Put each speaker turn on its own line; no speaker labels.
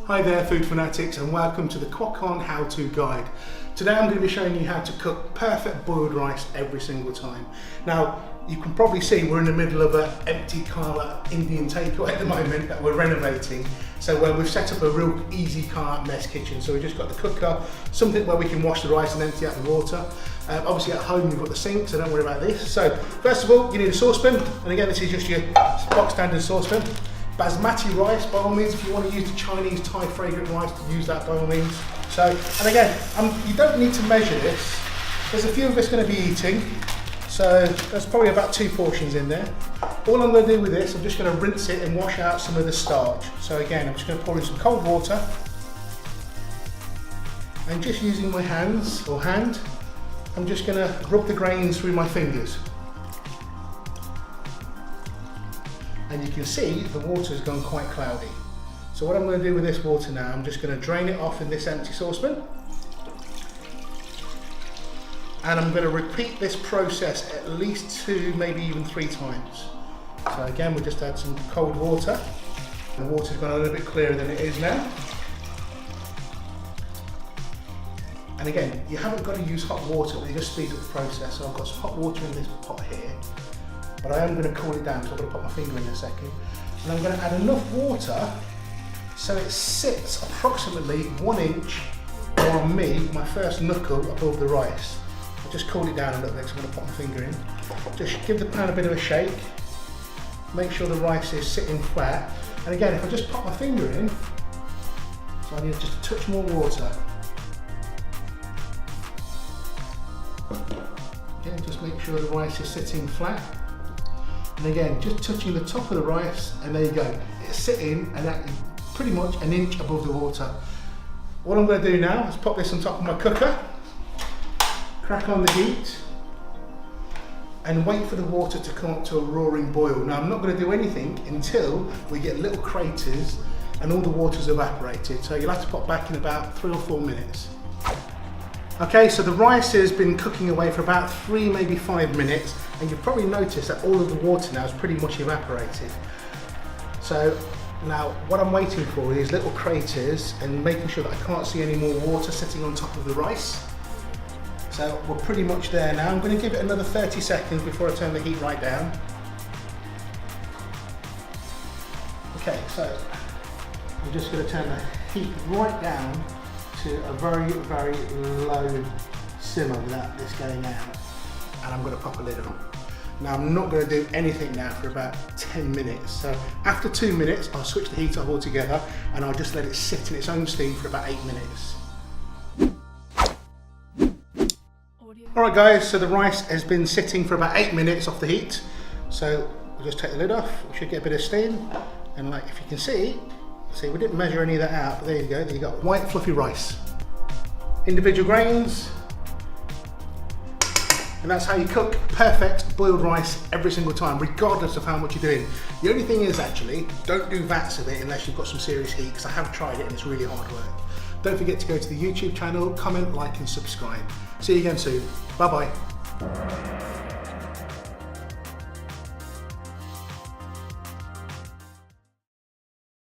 Hi there food fanatics, and welcome to the Kwok-on how-to guide. Today I'm going to be showing you how to cook perfect boiled rice every single time. Now you can probably see we're in the middle of an empty Kala Indian takeaway at the moment that we're renovating. So we've set up a real easy Kala mess kitchen. So we've just got the cooker, something where we can wash the rice and empty out the water. Obviously at home you've got the sink, so don't worry about this. So first of all you need a saucepan, and again this is just your box standard saucepan. Basmati rice, by all means, if you want to use the Chinese Thai fragrant rice, to use that by all means. So, and again, you don't need to measure this. There's a few of us going to be eating, so there's probably about 2 portions in there. All I'm going to do with this, I'm just going to rinse it and wash out some of the starch. So again, I'm just going to pour in some cold water, and just using my hands, or hand, I'm just going to rub the grains through my fingers. And you can see the water's gone quite cloudy. So what I'm going to do with this water now, I'm just going to drain it off in this empty saucepan. And I'm going to repeat this process at least 2, maybe even 3 times. So again, we'll just add some cold water. The water's gone a little bit clearer than it is now. And again, you haven't got to use hot water, but it just speeds up the process. So I've got some hot water in this pot here. But I am going to cool it down, so I'm going to put my finger in a second. And I'm going to add enough water so it sits approximately 1 inch, or on me, my first knuckle above the rice. I'll just cool it down a little bit, so I'm going to put my finger in. Just give the pan a bit of a shake. Make sure the rice is sitting flat. And again, if I just pop my finger in, so I need just a touch more water. Again, just make sure the rice is sitting flat. And again, just touching the top of the rice, and there you go. It's sitting and pretty much 1 inch above the water. What I'm going to do now is pop this on top of my cooker, crack on the heat, and wait for the water to come up to a roaring boil. Now I'm not going to do anything until we get little craters and all the water's evaporated. So you'll have to pop back in about 3 or 4 minutes. Okay, so the rice has been cooking away for about 3, maybe 5 minutes, and you've probably noticed that all of the water now is pretty much evaporated. So now what I'm waiting for is little craters and making sure that I can't see any more water sitting on top of the rice. So we're pretty much there now. I'm going to give it another 30 seconds before I turn the heat right down. Okay, so I'm just going to turn the heat right down to a very, very low simmer without this going out, and I'm going to pop a lid on. Now I'm not going to do anything now for about 10 minutes, so after 2 minutes I'll switch the heat off altogether and I'll just let it sit in its own steam for about 8 minutes. Alright guys, so the rice has been sitting for about 8 minutes off the heat, so we'll just take the lid off. We should get a bit of steam, and like if you can see, we didn't measure any of that out, but there you go, there you got white fluffy rice. Individual grains, and that's how you cook perfect boiled rice every single time, regardless of how much you're doing. The only thing is actually, don't do vats of it unless you've got some serious heat, because I have tried it and it's really hard work. Don't forget to go to the YouTube channel, comment, like and subscribe. See you again soon. Bye bye.